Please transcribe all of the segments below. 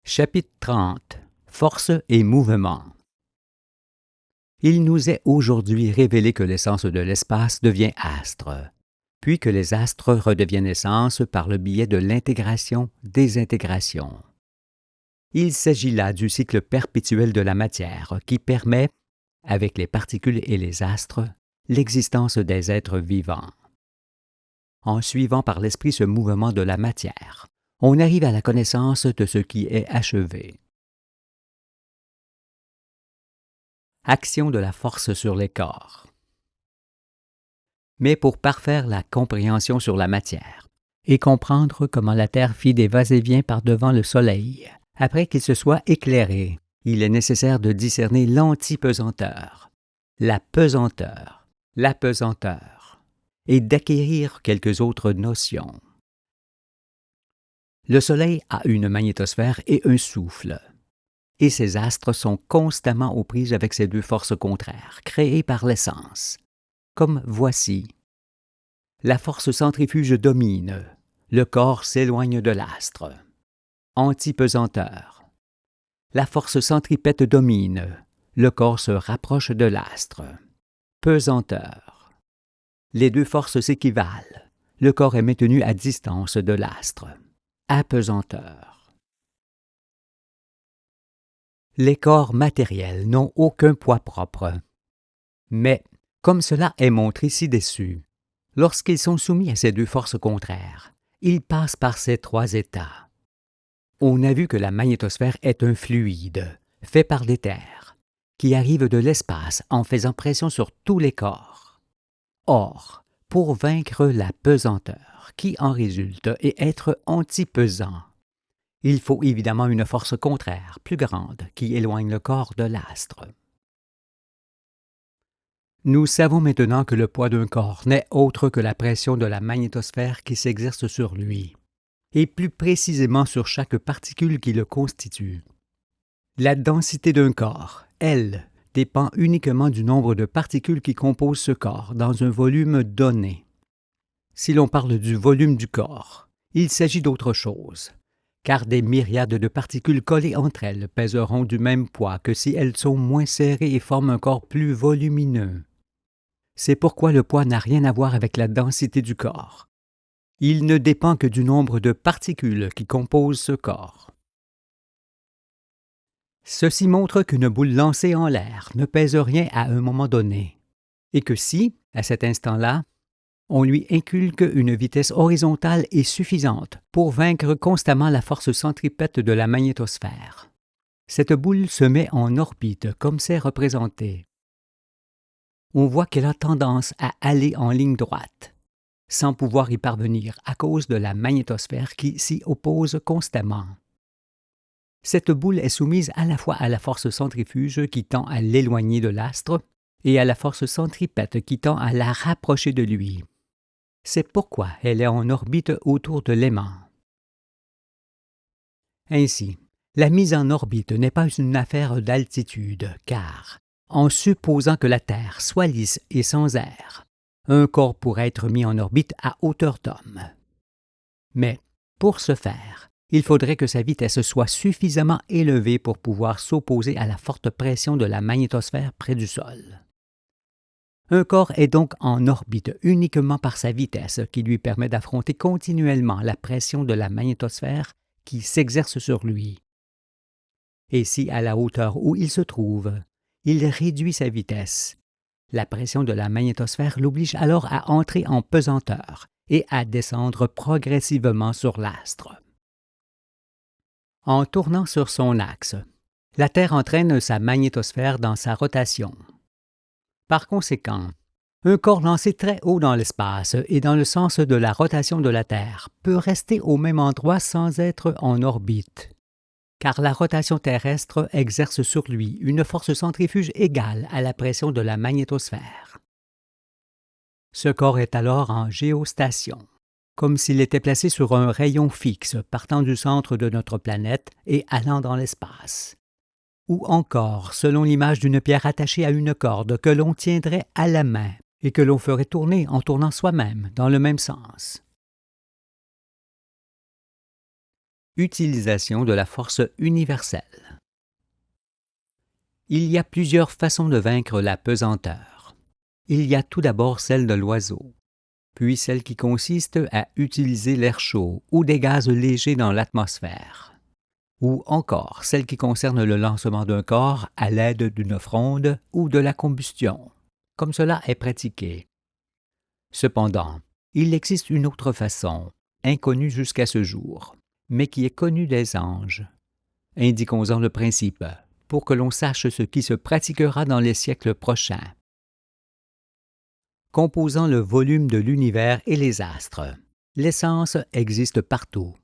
Chapitre 30. Force et mouvement. Il nous est aujourd'hui révélé que l'essence de l'espace devient astre, puis que les astres redeviennent essence par le biais de l'intégration-désintégration. Il s'agit là du cycle perpétuel de la matière qui permet, avec les particules et les astres, l'existence des êtres vivants. En suivant par l'esprit ce mouvement de la matière, on arrive à la connaissance de ce qui est achevé. Action de la force sur les corps. Mais pour parfaire la compréhension sur la matière et comprendre comment la Terre fit des va-et-vient par devant le Soleil, après qu'il se soit éclairé, il est nécessaire de discerner l'antipesanteur, la pesanteur, et d'acquérir quelques autres notions. Le Soleil a une magnétosphère et un souffle, et ces astres sont constamment aux prises avec ces deux forces contraires, créées par l'essence. Comme voici. La force centrifuge domine, le corps s'éloigne de l'astre. Antipesanteur. La force centripète domine, le corps se rapproche de l'astre. Pesanteur. Les deux forces s'équivalent, le corps est maintenu à distance de l'astre. Apesanteur. Les corps matériels n'ont aucun poids propre. Mais, comme cela est montré ci-dessus, lorsqu'ils sont soumis à ces deux forces contraires, ils passent par ces trois états. On a vu que la magnétosphère est un fluide, fait par l'éther, qui arrive de l'espace en faisant pression sur tous les corps. Or, pour vaincre la pesanteur qui en résulte et être antipesant, il faut évidemment une force contraire, plus grande, qui éloigne le corps de l'astre. Nous savons maintenant que le poids d'un corps n'est autre que la pression de la magnétosphère qui s'exerce sur lui, et plus précisément sur chaque particule qui le constitue. La densité d'un corps, elle, dépend uniquement du nombre de particules qui composent ce corps dans un volume donné. Si l'on parle du volume du corps, il s'agit d'autre chose, car des myriades de particules collées entre elles pèseront du même poids que si elles sont moins serrées et forment un corps plus volumineux. C'est pourquoi le poids n'a rien à voir avec la densité du corps. Il ne dépend que du nombre de particules qui composent ce corps. Ceci montre qu'une boule lancée en l'air ne pèse rien à un moment donné, et que si, à cet instant-là, on lui inculque une vitesse horizontale et suffisante pour vaincre constamment la force centripète de la magnétosphère, cette boule se met en orbite comme c'est représenté. On voit qu'elle a tendance à aller en ligne droite, sans pouvoir y parvenir à cause de la magnétosphère qui s'y oppose constamment. Cette boule est soumise à la fois à la force centrifuge qui tend à l'éloigner de l'astre et à la force centripète qui tend à la rapprocher de lui. C'est pourquoi elle est en orbite autour de l'aimant. Ainsi, la mise en orbite n'est pas une affaire d'altitude, car, en supposant que la Terre soit lisse et sans air, un corps pourrait être mis en orbite à hauteur d'homme. Mais, pour ce faire, il faudrait que sa vitesse soit suffisamment élevée pour pouvoir s'opposer à la forte pression de la magnétosphère près du sol. Un corps est donc en orbite uniquement par sa vitesse qui lui permet d'affronter continuellement la pression de la magnétosphère qui s'exerce sur lui. Et si, à la hauteur où il se trouve, il réduit sa vitesse, la pression de la magnétosphère l'oblige alors à entrer en pesanteur et à descendre progressivement sur l'astre. En tournant sur son axe, la Terre entraîne sa magnétosphère dans sa rotation. Par conséquent, un corps lancé très haut dans l'espace et dans le sens de la rotation de la Terre peut rester au même endroit sans être en orbite, car la rotation terrestre exerce sur lui une force centrifuge égale à la pression de la magnétosphère. Ce corps est alors en géostation, comme s'il était placé sur un rayon fixe partant du centre de notre planète et allant dans l'espace. Ou encore selon l'image d'une pierre attachée à une corde que l'on tiendrait à la main et que l'on ferait tourner en tournant soi-même dans le même sens. Utilisation de la force universelle. Il y a plusieurs façons de vaincre la pesanteur. Il y a tout d'abord celle de l'oiseau, puis celle qui consiste à utiliser l'air chaud ou des gaz légers dans l'atmosphère, ou encore celle qui concerne le lancement d'un corps à l'aide d'une fronde ou de la combustion, comme cela est pratiqué. Cependant, il existe une autre façon, inconnue jusqu'à ce jour, mais qui est connue des anges. Indiquons-en le principe, pour que l'on sache ce qui se pratiquera dans les siècles prochains. Composant le volume de l'univers et les astres, l'essence existe partout.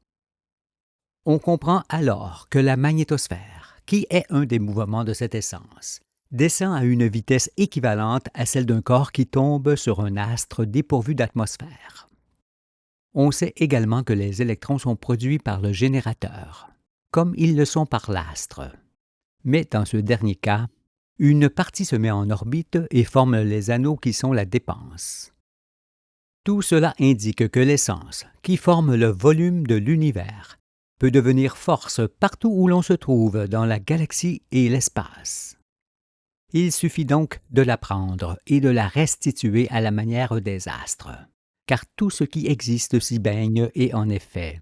On comprend alors que la magnétosphère, qui est un des mouvements de cette essence, descend à une vitesse équivalente à celle d'un corps qui tombe sur un astre dépourvu d'atmosphère. On sait également que les électrons sont produits par le générateur, comme ils le sont par l'astre. Mais dans ce dernier cas, une partie se met en orbite et forme les anneaux qui sont la dépense. Tout cela indique que l'essence, qui forme le volume de l'univers, peut devenir force partout où l'on se trouve dans la galaxie et l'espace. Il suffit donc de la prendre et de la restituer à la manière des astres, car tout ce qui existe s'y baigne et en est fait.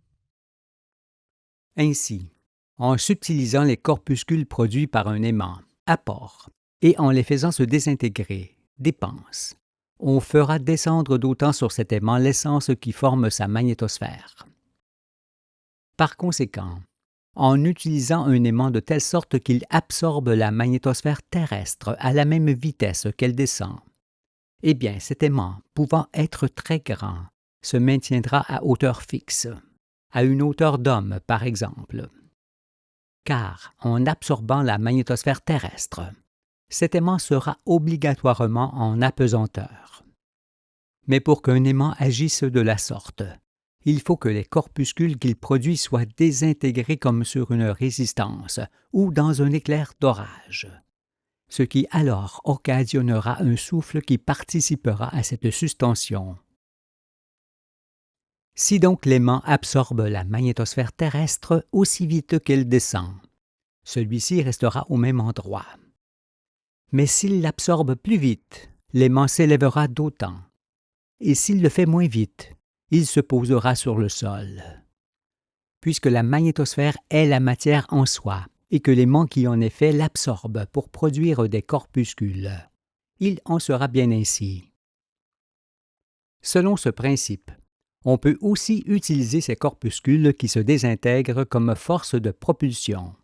Ainsi, en subtilisant les corpuscules produits par un aimant, apport, et en les faisant se désintégrer, dépense, on fera descendre d'autant sur cet aimant l'essence qui forme sa magnétosphère. Par conséquent, en utilisant un aimant de telle sorte qu'il absorbe la magnétosphère terrestre à la même vitesse qu'elle descend, eh bien cet aimant, pouvant être très grand, se maintiendra à hauteur fixe, à une hauteur d'homme par exemple. Car en absorbant la magnétosphère terrestre, cet aimant sera obligatoirement en apesanteur. Mais pour qu'un aimant agisse de la sorte, il faut que les corpuscules qu'il produit soient désintégrés comme sur une résistance ou dans un éclair d'orage, ce qui alors occasionnera un souffle qui participera à cette suspension. Si donc l'aimant absorbe la magnétosphère terrestre aussi vite qu'elle descend, celui-ci restera au même endroit. Mais s'il l'absorbe plus vite, l'aimant s'élèvera d'autant, et s'il le fait moins vite, il se posera sur le sol. Puisque la magnétosphère est la matière en soi, et que l'aimant qui en est fait l'absorbe pour produire des corpuscules, il en sera bien ainsi. Selon ce principe, on peut aussi utiliser ces corpuscules qui se désintègrent comme force de propulsion.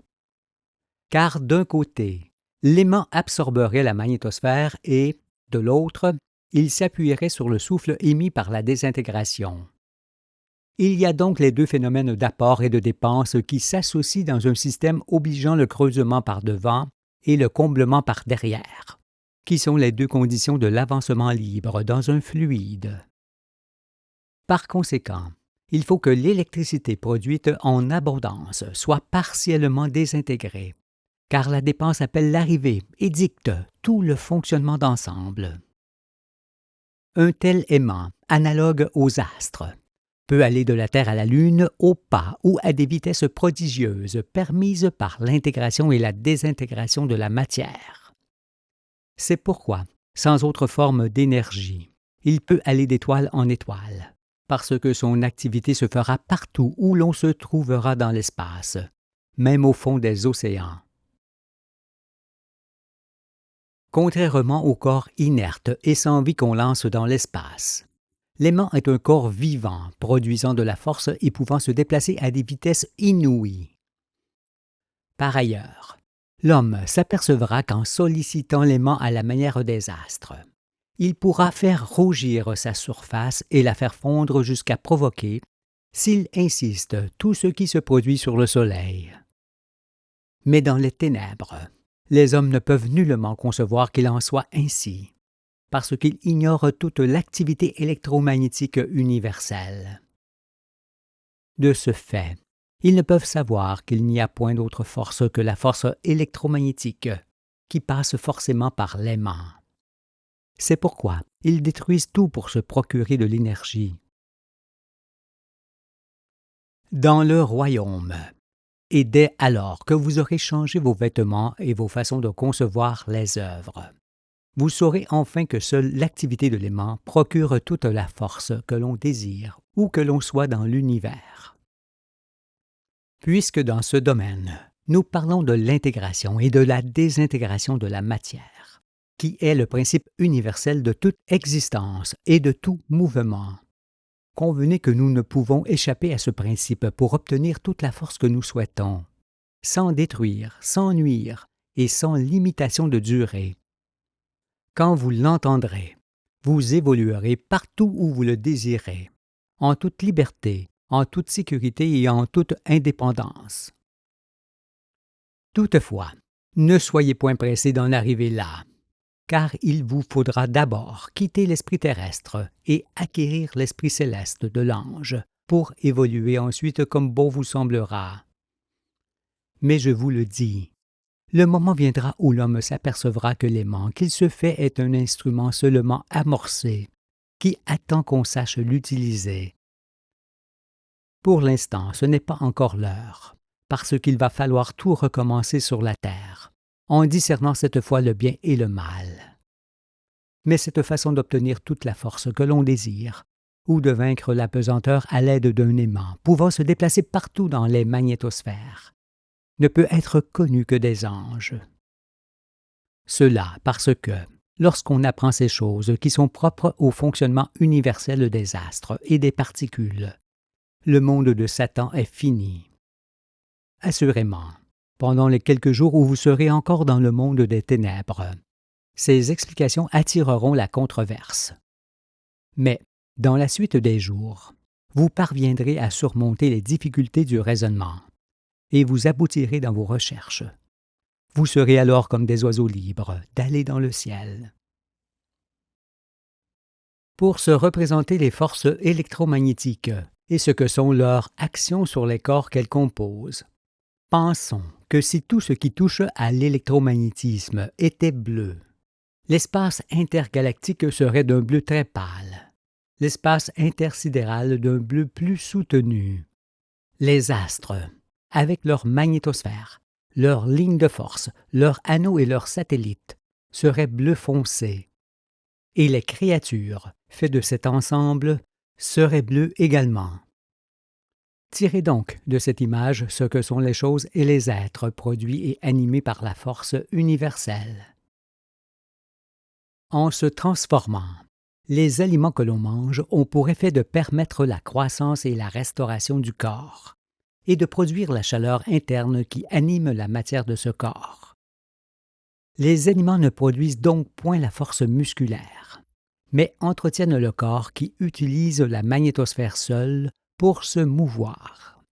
Car d'un côté, l'aimant absorberait la magnétosphère et, de l'autre, il s'appuierait sur le souffle émis par la désintégration. Il y a donc les deux phénomènes d'apport et de dépense qui s'associent dans un système obligeant le creusement par devant et le comblement par derrière, qui sont les deux conditions de l'avancement libre dans un fluide. Par conséquent, il faut que l'électricité produite en abondance soit partiellement désintégrée, car la dépense appelle l'arrivée et dicte tout le fonctionnement d'ensemble. Un tel aimant, analogue aux astres, peut aller de la Terre à la Lune au pas ou à des vitesses prodigieuses permises par l'intégration et la désintégration de la matière. C'est pourquoi, sans autre forme d'énergie, il peut aller d'étoile en étoile, parce que son activité se fera partout où l'on se trouvera dans l'espace, même au fond des océans. Contrairement au corps inerte et sans vie qu'on lance dans l'espace, l'aimant est un corps vivant, produisant de la force et pouvant se déplacer à des vitesses inouïes. Par ailleurs, l'homme s'apercevra qu'en sollicitant l'aimant à la manière des astres, il pourra faire rougir sa surface et la faire fondre jusqu'à provoquer, s'il insiste, tout ce qui se produit sur le soleil. Mais dans les ténèbres, les hommes ne peuvent nullement concevoir qu'il en soit ainsi, parce qu'ils ignorent toute l'activité électromagnétique universelle. De ce fait, ils ne peuvent savoir qu'il n'y a point d'autre force que la force électromagnétique, qui passe forcément par l'aimant. C'est pourquoi ils détruisent tout pour se procurer de l'énergie. dans le royaume. Et dès alors que vous aurez changé vos vêtements et vos façons de concevoir les œuvres, vous saurez enfin que seule l'activité de l'aimant procure toute la force que l'on désire où que l'on soit dans l'univers. Puisque dans ce domaine, nous parlons de l'intégration et de la désintégration de la matière, qui est le principe universel de toute existence et de tout mouvement. Convenez que nous ne pouvons échapper à ce principe pour obtenir toute la force que nous souhaitons, sans détruire, sans nuire et sans limitation de durée. Quand vous l'entendrez, vous évoluerez partout où vous le désirez, en toute liberté, en toute sécurité et en toute indépendance. Toutefois, ne soyez point pressés d'en arriver là, car il vous faudra d'abord quitter l'esprit terrestre et acquérir l'esprit céleste de l'ange, pour évoluer ensuite comme bon vous semblera. Mais je vous le dis, le moment viendra où l'homme s'apercevra que l'aimant qu'il se fait est un instrument seulement amorcé, qui attend qu'on sache l'utiliser. Pour l'instant, ce n'est pas encore l'heure, parce qu'il va falloir tout recommencer sur la terre, en discernant cette fois le bien et le mal. Mais cette façon d'obtenir toute la force que l'on désire, ou de vaincre la pesanteur à l'aide d'un aimant pouvant se déplacer partout dans les magnétosphères, ne peut être connue que des anges. Cela parce que, lorsqu'on apprend ces choses qui sont propres au fonctionnement universel des astres et des particules, le monde de Satan est fini. Assurément, pendant les quelques jours où vous serez encore dans le monde des ténèbres, ces explications attireront la controverse. Mais, dans la suite des jours, vous parviendrez à surmonter les difficultés du raisonnement, et vous aboutirez dans vos recherches. Vous serez alors comme des oiseaux libres d'aller dans le ciel. Pour se représenter les forces électromagnétiques et ce que sont leurs actions sur les corps qu'elles composent, pensons que si tout ce qui touche à l'électromagnétisme était bleu, l'espace intergalactique serait d'un bleu très pâle, l'espace intersidéral d'un bleu plus soutenu. Les astres, avec leur magnétosphère, leurs lignes de force, leurs anneaux et leurs satellites, seraient bleu foncé. Et les créatures, faites de cet ensemble, seraient bleues également. Tirez donc de cette image ce que sont les choses et les êtres produits et animés par la force universelle. En se transformant, les aliments que l'on mange ont pour effet de permettre la croissance et la restauration du corps, et de produire la chaleur interne qui anime la matière de ce corps. Les aliments ne produisent donc point la force musculaire, mais entretiennent le corps qui utilise la magnétosphère seule pour se mouvoir.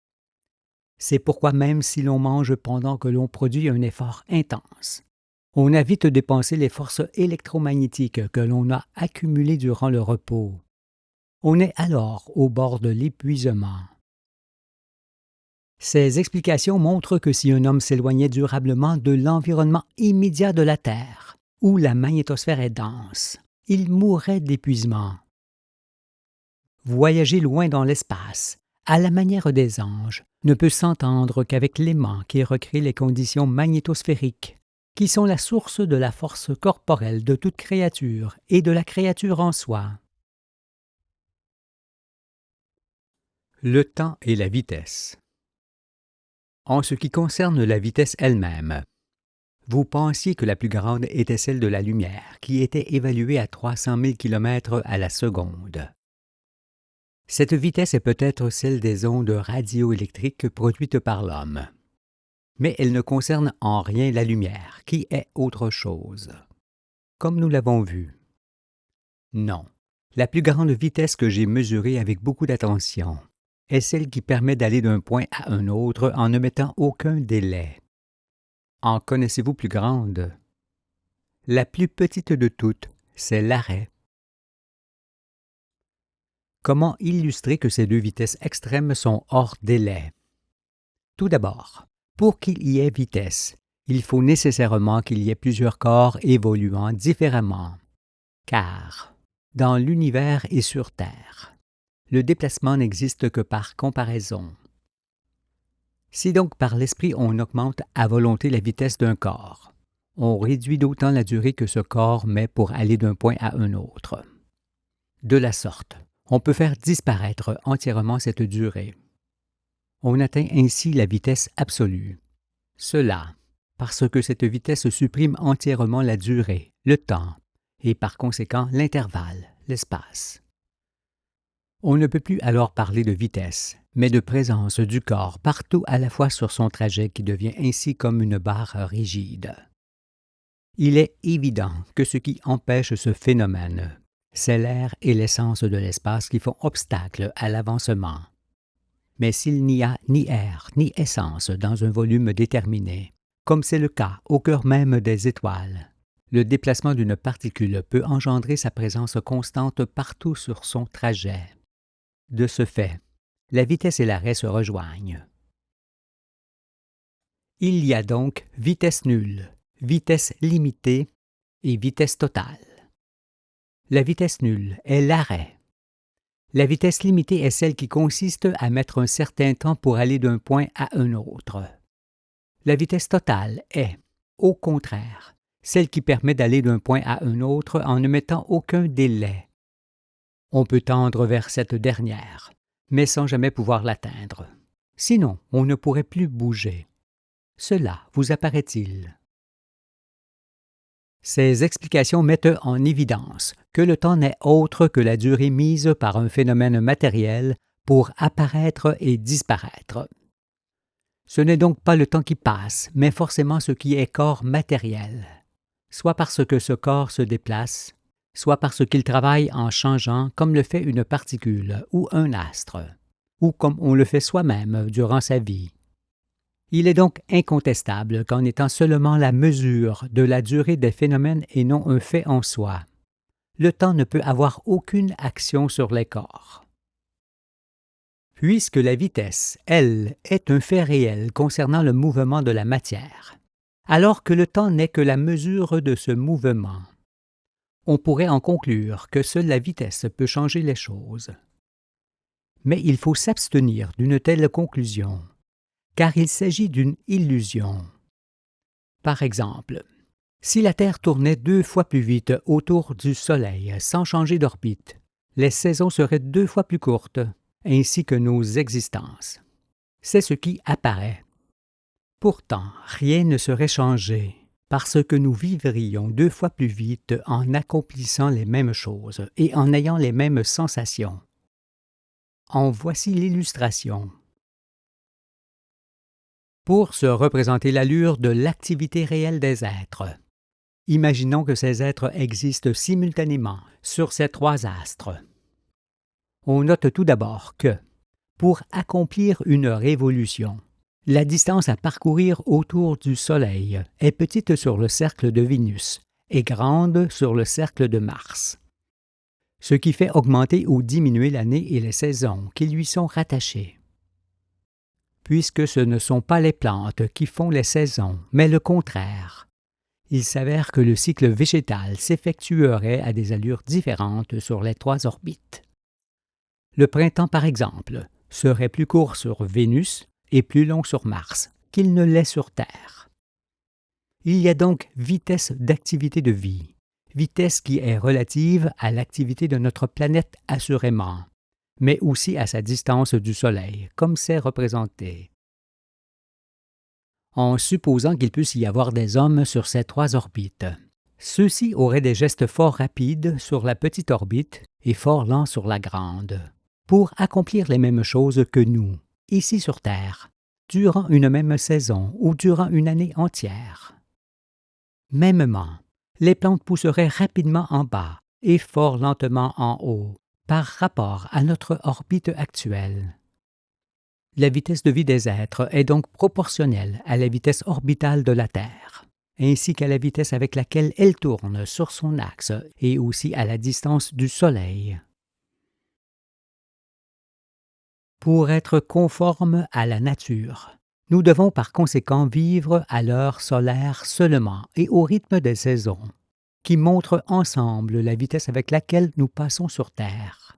C'est pourquoi même si l'on mange pendant que l'on produit un effort intense, on a vite dépensé les forces électromagnétiques que l'on a accumulées durant le repos. On est alors au bord de l'épuisement. Ces explications montrent que si un homme s'éloignait durablement de l'environnement immédiat de la Terre, où la magnétosphère est dense, il mourrait d'épuisement. Voyager loin dans l'espace, à la manière des anges, ne peut s'entendre qu'avec l'aimant qui recrée les conditions magnétosphériques, qui sont la source de la force corporelle de toute créature et de la créature en soi. Le temps et la vitesse. En ce qui concerne la vitesse elle-même, vous pensiez que la plus grande était celle de la lumière, qui était évaluée à 300 000 km à la seconde. Cette vitesse est peut-être celle des ondes radioélectriques produites par l'homme. Mais elle ne concerne en rien la lumière, qui est autre chose. Comme nous l'avons vu. Non, la plus grande vitesse que j'ai mesurée avec beaucoup d'attention est celle qui permet d'aller d'un point à un autre en ne mettant aucun délai. En connaissez-vous plus grande? La plus petite de toutes, c'est l'arrêt. Comment illustrer que ces deux vitesses extrêmes sont hors délai? Tout d'abord, pour qu'il y ait vitesse, il faut nécessairement qu'il y ait plusieurs corps évoluant différemment, car, dans l'univers et sur Terre, le déplacement n'existe que par comparaison, Si donc par l'esprit on augmente à volonté la vitesse d'un corps, on réduit d'autant la durée que ce corps met pour aller d'un point à un autre. De la sorte, on peut faire disparaître entièrement cette durée. On atteint ainsi la vitesse absolue. Cela, parce que cette vitesse supprime entièrement la durée, le temps, et par conséquent l'intervalle, l'espace. On ne peut plus alors parler de vitesse, mais de présence du corps partout à la fois sur son trajet qui devient ainsi comme une barre rigide. Il est évident que ce qui empêche ce phénomène, c'est l'air et l'essence de l'espace qui font obstacle à l'avancement. Mais s'il n'y a ni air ni essence dans un volume déterminé, comme c'est le cas au cœur même des étoiles, le déplacement d'une particule peut engendrer sa présence constante partout sur son trajet. De ce fait, la vitesse et l'arrêt se rejoignent. Il y a donc vitesse nulle, vitesse limitée et vitesse totale. La vitesse nulle est l'arrêt. La vitesse limitée est celle qui consiste à mettre un certain temps pour aller d'un point à un autre. La vitesse totale est, au contraire, celle qui permet d'aller d'un point à un autre en ne mettant aucun délai. On peut tendre vers cette dernière, mais sans jamais pouvoir l'atteindre. Sinon, on ne pourrait plus bouger. Cela vous apparaît-il? Ces explications mettent en évidence que le temps n'est autre que la durée mise par un phénomène matériel pour apparaître et disparaître. Ce n'est donc pas le temps qui passe, mais forcément ce qui est corps matériel, soit parce que ce corps se déplace, soit parce qu'il travaille en changeant comme le fait une particule ou un astre, ou comme on le fait soi-même durant sa vie. Il est donc incontestable qu'en étant seulement la mesure de la durée des phénomènes et non un fait en soi, le temps ne peut avoir aucune action sur les corps. Puisque la vitesse, elle, est un fait réel concernant le mouvement de la matière, alors que le temps n'est que la mesure de ce mouvement, on pourrait en conclure que seule la vitesse peut changer les choses. Mais il faut s'abstenir d'une telle conclusion, car il s'agit d'une illusion. Par exemple, si la Terre tournait 2 fois plus vite autour du Soleil sans changer d'orbite, les saisons seraient 2 fois plus courtes, ainsi que nos existences. C'est ce qui apparaît. Pourtant, rien ne serait changé, parce que nous vivrions 2 fois plus vite en accomplissant les mêmes choses et en ayant les mêmes sensations. En voici l'illustration. Pour se représenter l'allure de l'activité réelle des êtres, imaginons que ces êtres existent simultanément sur ces 3 astres. On note tout d'abord que, pour accomplir une révolution, la distance à parcourir autour du Soleil est petite sur le cercle de Vénus et grande sur le cercle de Mars, ce qui fait augmenter ou diminuer l'année et les saisons qui lui sont rattachées. Puisque ce ne sont pas les plantes qui font les saisons, mais le contraire, il s'avère que le cycle végétal s'effectuerait à des allures différentes sur les 3 orbites. Le printemps, par exemple, serait plus court sur Vénus et plus long sur Mars qu'il ne l'est sur Terre. Il y a donc vitesse d'activité de vie, vitesse qui est relative à l'activité de notre planète assurément, mais aussi à sa distance du Soleil, comme c'est représenté. En supposant qu'il puisse y avoir des hommes sur ces 3 orbites, ceux-ci auraient des gestes fort rapides sur la petite orbite et fort lents sur la grande, pour accomplir les mêmes choses que nous, ici sur Terre, durant une même saison ou durant une année entière. Mêmement, les plantes pousseraient rapidement en bas et fort lentement en haut, par rapport à notre orbite actuelle. La vitesse de vie des êtres est donc proportionnelle à la vitesse orbitale de la Terre, ainsi qu'à la vitesse avec laquelle elle tourne sur son axe et aussi à la distance du Soleil. Pour être conforme à la nature, nous devons par conséquent vivre à l'heure solaire seulement et au rythme des saisons, qui montrent ensemble la vitesse avec laquelle nous passons sur Terre.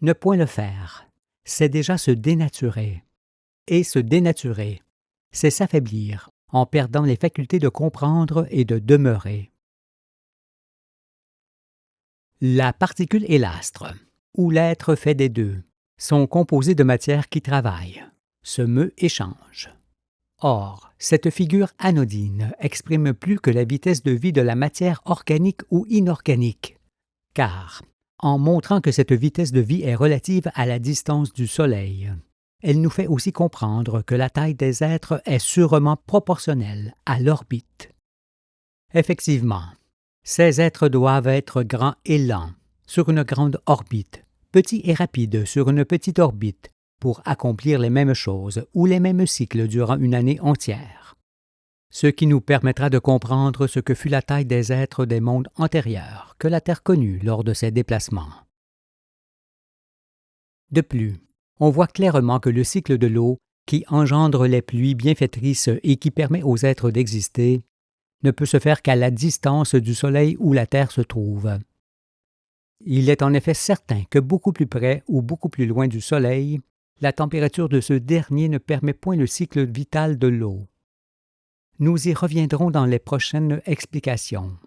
Ne point le faire, c'est déjà se dénaturer. et se dénaturer. C'est s'affaiblir, en perdant les facultés de comprendre et de demeurer. La particule et l'astre, ou l'être fait des deux, sont composés de matière qui travaille, se meut et change. Or, cette figure anodine exprime plus que la vitesse de vie de la matière organique ou inorganique, car, en montrant que cette vitesse de vie est relative à la distance du Soleil, elle nous fait aussi comprendre que la taille des êtres est sûrement proportionnelle à l'orbite. Effectivement, ces êtres doivent être grands et lents sur une grande orbite, petits et rapides sur une petite orbite, pour accomplir les mêmes choses ou les mêmes cycles durant une année entière. Ce qui nous permettra de comprendre ce que fut la taille des êtres des mondes antérieurs que la Terre connut lors de ses déplacements. De plus, on voit clairement que le cycle de l'eau, qui engendre les pluies bienfaitrices et qui permet aux êtres d'exister, ne peut se faire qu'à la distance du Soleil où la Terre se trouve. Il est en effet certain que beaucoup plus près ou beaucoup plus loin du Soleil, la température de ce dernier ne permet point le cycle vital de l'eau. Nous y reviendrons dans les prochaines explications.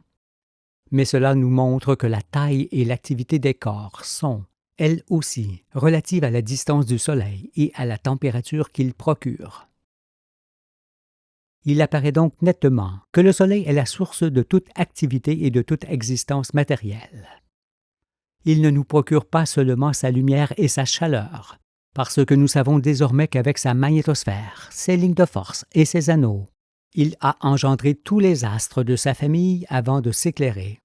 Mais cela nous montre que la taille et l'activité des corps sont, elles aussi, relatives à la distance du Soleil et à la température qu'il procure. Il apparaît donc nettement que le Soleil est la source de toute activité et de toute existence matérielle. Il ne nous procure pas seulement sa lumière et sa chaleur, parce que nous savons désormais qu'avec sa magnétosphère, ses lignes de force et ses anneaux, il a engendré tous les astres de sa famille avant de s'éclairer.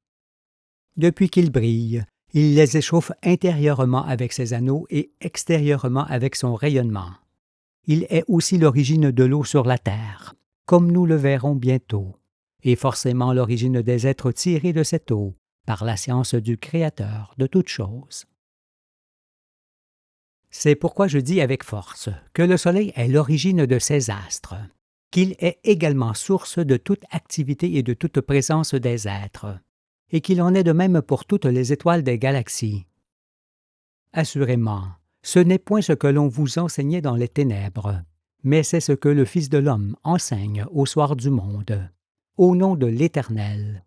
Depuis qu'il brille, il les échauffe intérieurement avec ses anneaux et extérieurement avec son rayonnement. Il est aussi l'origine de l'eau sur la terre, comme nous le verrons bientôt, et forcément l'origine des êtres tirés de cette eau par la science du Créateur de toutes choses. C'est pourquoi je dis avec force que le Soleil est l'origine de ces astres, qu'il est également source de toute activité et de toute présence des êtres, et qu'il en est de même pour toutes les étoiles des galaxies. Assurément, ce n'est point ce que l'on vous enseignait dans les ténèbres, mais c'est ce que le Fils de l'homme enseigne au soir du monde, au nom de l'Éternel,